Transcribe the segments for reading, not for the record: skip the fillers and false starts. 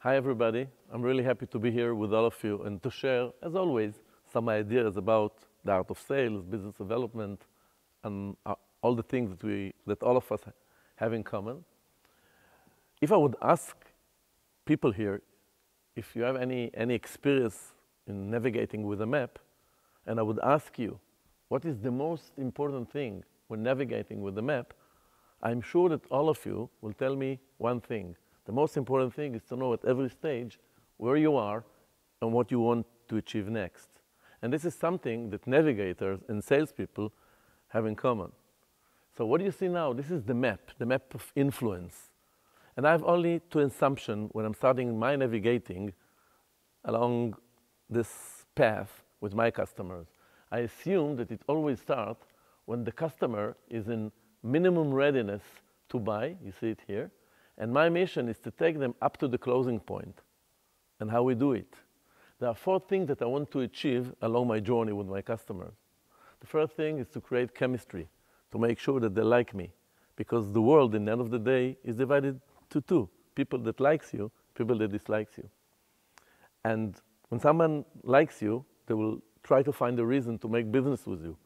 Hi, everybody. I'm really happy to be here with all of you and to share, as always, some ideas about the art of sales, business development, and all the things that all of us have in common. If I would ask people here if you have any experience in navigating with a map, and I would ask you, what is the most important thing when navigating with a map, I'm sure that all of you will tell me one thing. The most important thing is to know at every stage where you are and what you want to achieve next. And this is something that navigators and salespeople have in common. So what do you see now? This is the map of influence. And I have only two assumptions when I'm starting my navigating along this path with my customers. I assume that it always starts when the customer is in minimum readiness to buy. You see it here. And my mission is to take them up to the closing point. And how we do it. There are four things that I want to achieve along my journey with my customers. The first thing is to create chemistry, to make sure that they like me. Because the world, in the end of the day, is divided to two. People that likes you, people that dislikes you. And when someone likes you, they will try to find a reason to make business with you.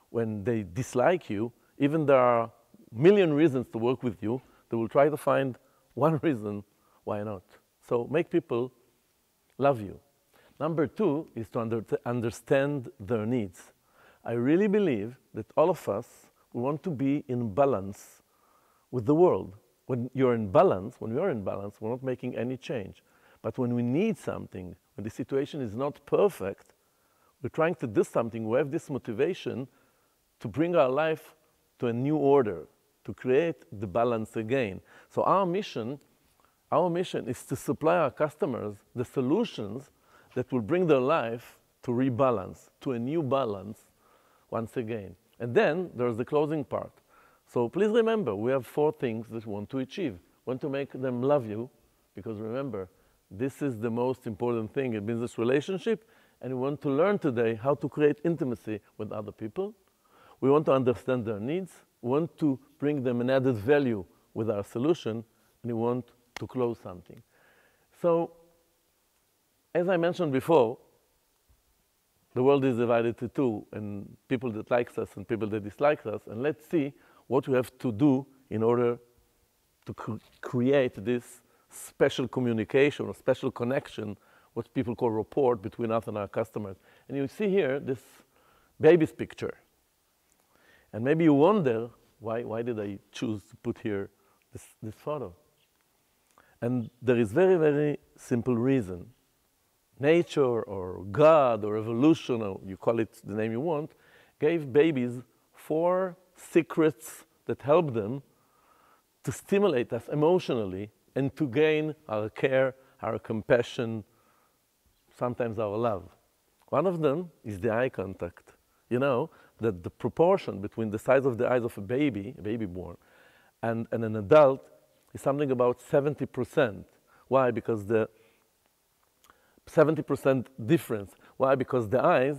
When they dislike you, even there are a million reasons to work with you, they will try to find one reason why not. So make people love you. Number two is to understand their needs. I really believe that all of us, we want to be in balance with the world. When you're in balance, when we are in balance, we're not making any change. But when we need something, when the situation is not perfect, we're trying to do something, we have this motivation to bring our life to a new order, to create the balance again. So our mission is to supply our customers the solutions that will bring their life to rebalance, to a new balance once again. And then there's the closing part. So please remember, we have four things that we want to achieve. We want to make them love you, because remember, this is the most important thing in business relationship, and we want to learn today how to create intimacy with other people. We want to understand their needs. We want to bring them an added value with our solution, and we want to close something. So, as I mentioned before, the world is divided to two, and people that like us and people that dislike us, and let's see what we have to do in order to create this special communication or special connection, what people call rapport between us and our customers. And you see here this baby's picture. And maybe you wonder, why did I choose to put here this photo? And there is very, very simple reason. Nature or God or evolution, or you call it the name you want, gave babies four secrets that help them to stimulate us emotionally and to gain our care, our compassion, sometimes our love. One of them is the eye contact. You know that the proportion between the size of the eyes of a baby born, and an adult is something about 70%. Why? Because the 70% difference. Why? Because the eyes,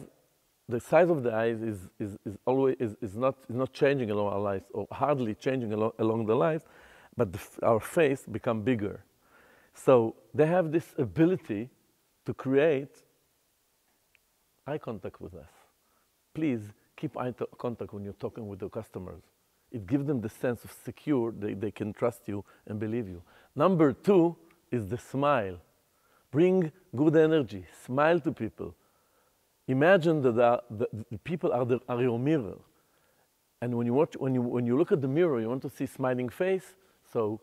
the size of the eyes is not changing along our lives, or hardly changing along the lives, but our face become bigger. So they have this ability to create eye contact with us. Please keep eye contact when you're talking with your customers. It gives them the sense of secure, they can trust you and believe you. Number two is the smile. Bring good energy, smile to people. Imagine that the people are your mirror. And when you look at the mirror, you want to see smiling face, so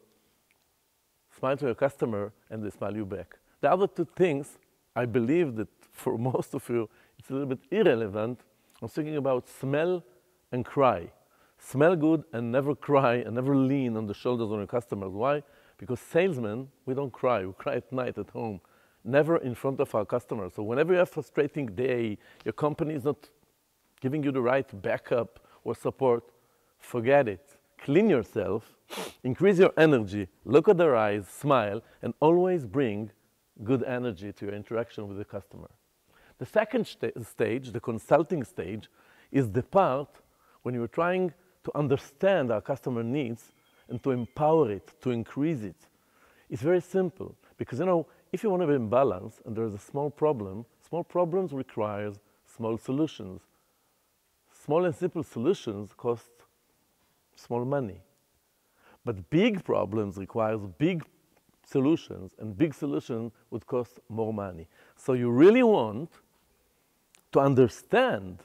smile to your customer and they smile you back. The other two things, I believe that for most of you, it's a little bit irrelevant. I'm thinking about smell and cry. Smell good and never cry and never lean on the shoulders of your customers. Why? Because salesmen, we don't cry. We cry at night at home, never in front of our customers. So whenever you have a frustrating day, your company is not giving you the right backup or support, forget it. Clean yourself, increase your energy, look at their eyes, smile, and always bring good energy to your interaction with the customer. The second stage, the consulting stage, is the part when you're trying to understand our customer needs and to empower it, to increase it. It's very simple because, you know, if you want to be in balance and there's a small problems requires small solutions. Small and simple solutions cost small money. But big problems requires big solutions, and big solutions would cost more money. So you really want to understand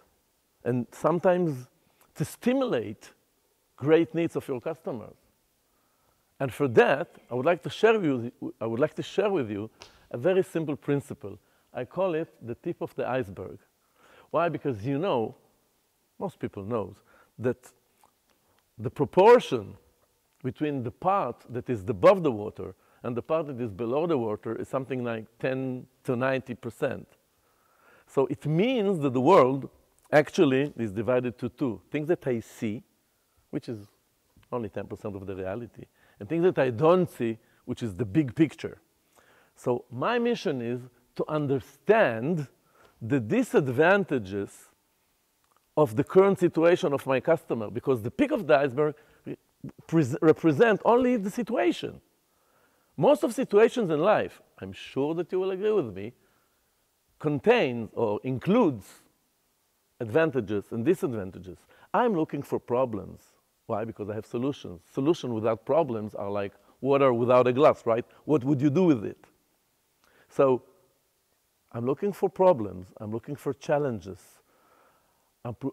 and sometimes to stimulate great needs of your customers. And for that, I would like to share with you a very simple principle. I call it the tip of the iceberg. Why? Because you know, most people know, that the proportion between the part that is above the water and the part that is below the water is something like 10 to 90%. So it means that the world actually is divided to two. Things that I see, which is only 10% of the reality, and things that I don't see, which is the big picture. So my mission is to understand the disadvantages of the current situation of my customer, because the peak of the iceberg represent only the situation. Most of situations in life, I'm sure that you will agree with me, contains or includes advantages and disadvantages. I'm looking for problems. Why? Because I have solutions. Solutions without problems are like water without a glass, right? What would you do with it? So I'm looking for problems. I'm looking for challenges.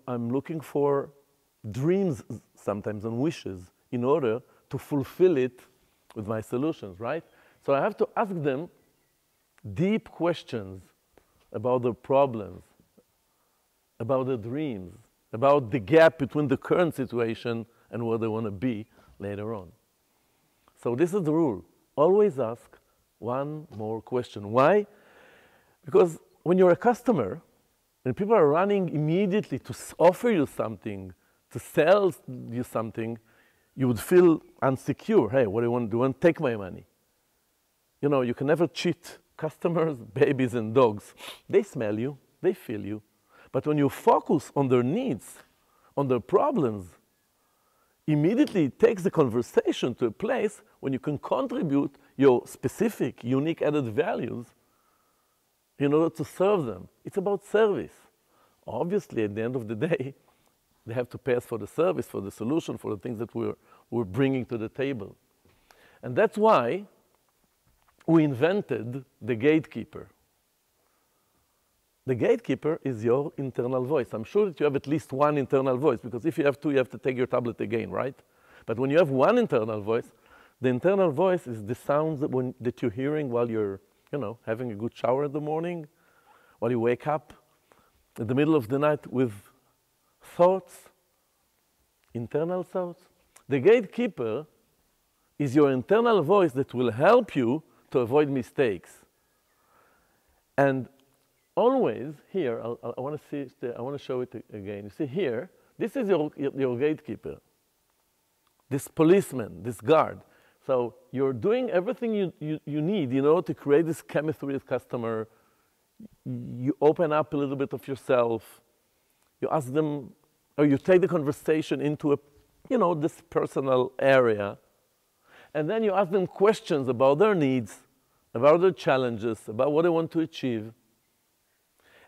I'm looking for dreams sometimes and wishes in order to fulfill it with my solutions, right? So I have to ask them deep questions about the problems, about the dreams, about the gap between the current situation and where they want to be later on. So this is the rule. Always ask one more question. Why? Because when you're a customer, and people are running immediately to offer you something, to sell you something, you would feel insecure. Hey, what do you want? Do you want to take my money? You know, you can never cheat customers, babies, and dogs. They smell you, they feel you. But when you focus on their needs, on their problems, immediately it takes the conversation to a place when you can contribute your specific, unique added values in order to serve them. It's about service. Obviously, at the end of the day, they have to pay us for the service, for the solution, for the things that we're bringing to the table. And that's why we invented the gatekeeper. The gatekeeper is your internal voice. I'm sure that you have at least one internal voice, because if you have two, you have to take your tablet again, right? But when you have one internal voice, the internal voice is the sounds that you're hearing while you're, having a good shower in the morning, while you wake up in the middle of the night with thoughts, internal thoughts. The gatekeeper is your internal voice that will help you to avoid mistakes. And always here, I want to show it again. You see here, this is your gatekeeper, this policeman, this guard. So you're doing everything you need in order to create this chemistry with customer. You open up a little bit of yourself. You ask them, or you take the conversation into this personal area. And then you ask them questions about their needs, about their challenges, about what they want to achieve.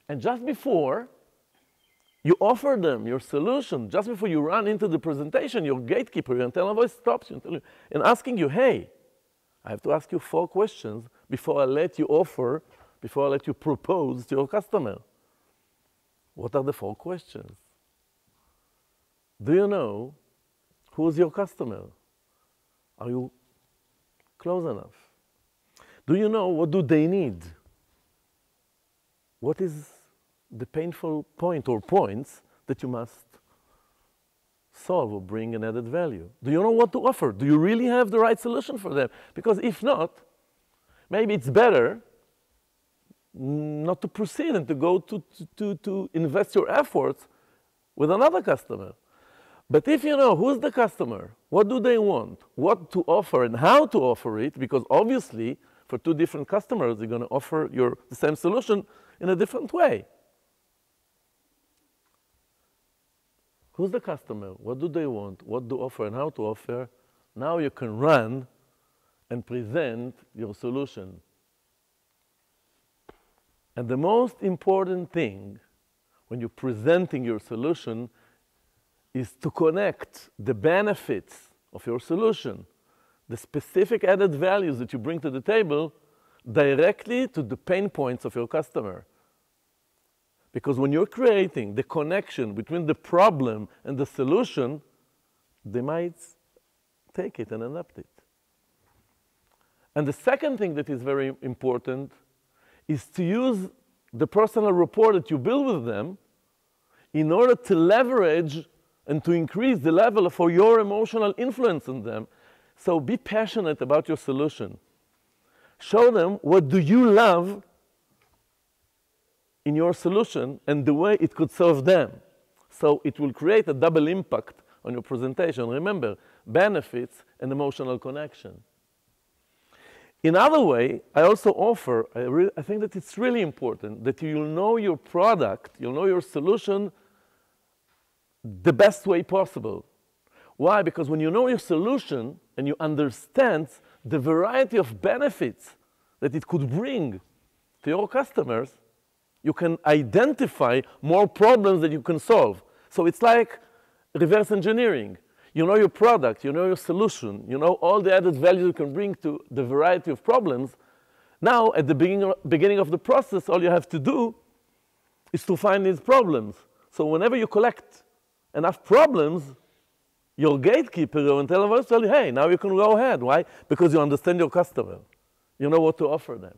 And just before you offer them your solution, just before you run into the presentation, your gatekeeper, your internal voice stops you and asking you, hey, I have to ask you 4 questions before I let you offer, before I let you propose to your customer. What are the 4 questions? Do you know who's your customer? Are you close enough? Do you know what do they need? What is the painful point or points that you must solve or bring an added value? Do you know what to offer? Do you really have the right solution for them? Because if not, maybe it's better not to proceed and to go to invest your efforts with another customer. But if you know who's the customer, what do they want, what to offer and how to offer it, because obviously for 2 different customers, you're going to offer the same solution in a different way. Who's the customer? What do they want? What to offer and how to offer? Now you can run and present your solution. And the most important thing when you're presenting your solution is to connect the benefits of your solution, the specific added values that you bring to the table, directly to the pain points of your customer. Because when you're creating the connection between the problem and the solution, they might take it and adapt it. And the second thing that is very important is to use the personal rapport that you build with them in order to leverage and to increase the level of your emotional influence on them. So be passionate about your solution. Show them what do you love in your solution and the way it could serve them. So it will create a double impact on your presentation. Remember, benefits and emotional connection. In other way, I also offer, I think that it's really important that you'll know your product, you'll know your solution the best way possible. Why? Because when you know your solution and you understand the variety of benefits that it could bring to your customers, you can identify more problems that you can solve. So it's like reverse engineering. You know your product, you know your solution, you know all the added value you can bring to the variety of problems. Now, at the beginning of the process, all you have to do is to find these problems. So whenever you collect enough problems, your gatekeeper will tell you, hey, now you can go ahead. Why? Because you understand your customer. You know what to offer them.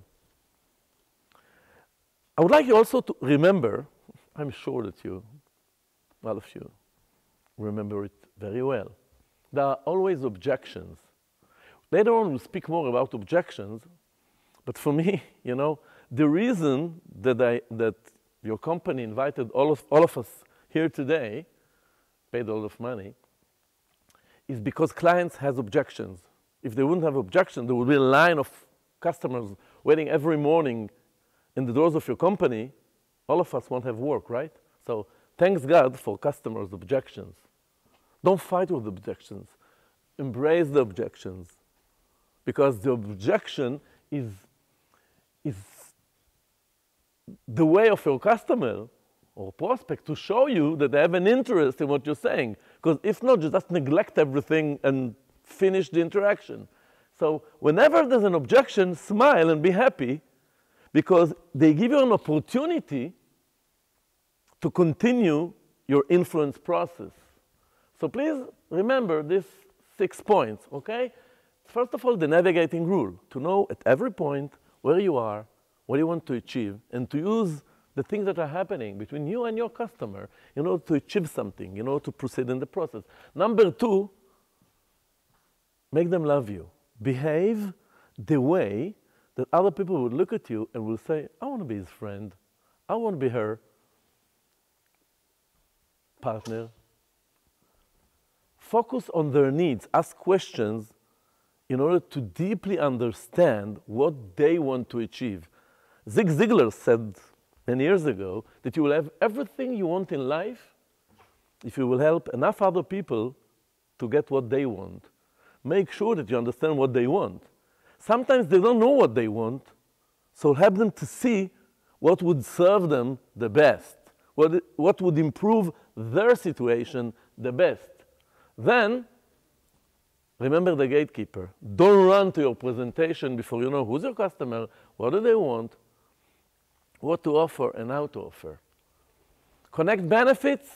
I would like you also to remember, I'm sure that all of you remember it very well. There are always objections. Later on, we'll speak more about objections, but for me, the reason that your company invited all of us here today, paid a lot of money, is because clients has objections. If they wouldn't have objections, there would be a line of customers waiting every morning in the doors of your company. All of us won't have work, right? So thanks God for customers' objections. Don't fight with objections. Embrace the objections. Because the objection is the way of your customer or prospect to show you that they have an interest in what you're saying. Because if not, you just neglect everything and finish the interaction. So whenever there's an objection, smile and be happy, because they give you an opportunity to continue your influence process. So please remember these 6 points, okay? First of all, the navigating rule, to know at every point where you are, what you want to achieve, and to use the things that are happening between you and your customer in order to achieve something, in order to proceed in the process. Number 2, make them love you. Behave the way that other people would look at you and will say, I want to be his friend. I want to be her partner. Focus on their needs. Ask questions in order to deeply understand what they want to achieve. Zig Ziglar said many years ago that you will have everything you want in life if you will help enough other people to get what they want. Make sure that you understand what they want. Sometimes they don't know what they want, so help them to see what would serve them the best, what would improve their situation the best. Then, remember the gatekeeper. Don't run to your presentation before you know who's your customer, what do they want, what to offer, and how to offer. Connect benefits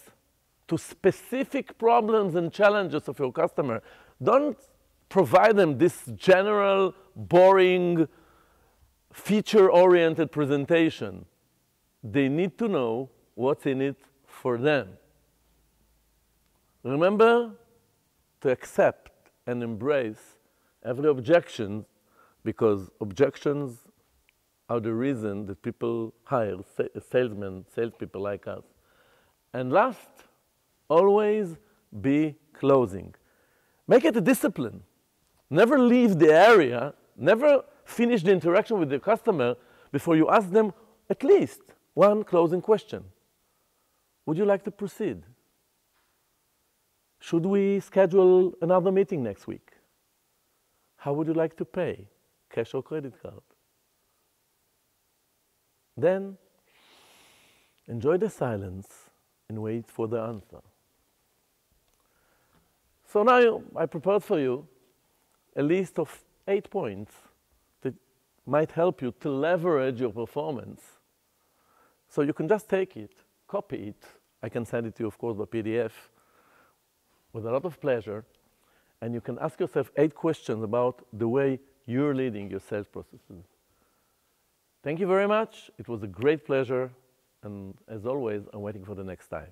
to specific problems and challenges of your customer. Don't provide them this general, boring, feature-oriented presentation. They need to know what's in it for them. Remember to accept and embrace every objection, because objections are the reason that people hire salespeople like us. And last, always be closing. Make it a discipline. Never leave the area, never finish the interaction with the customer before you ask them at least one closing question. Would you like to proceed? Should we schedule another meeting next week? How would you like to pay? Cash or credit card? Then enjoy the silence and wait for the answer. So now I prepared for you a list of 8 points that might help you to leverage your performance. So you can just take it, copy it. I can send it to you, of course, by PDF with a lot of pleasure. And you can ask yourself 8 questions about the way you're leading your sales processes. Thank you very much. It was a great pleasure. And as always, I'm waiting for the next time.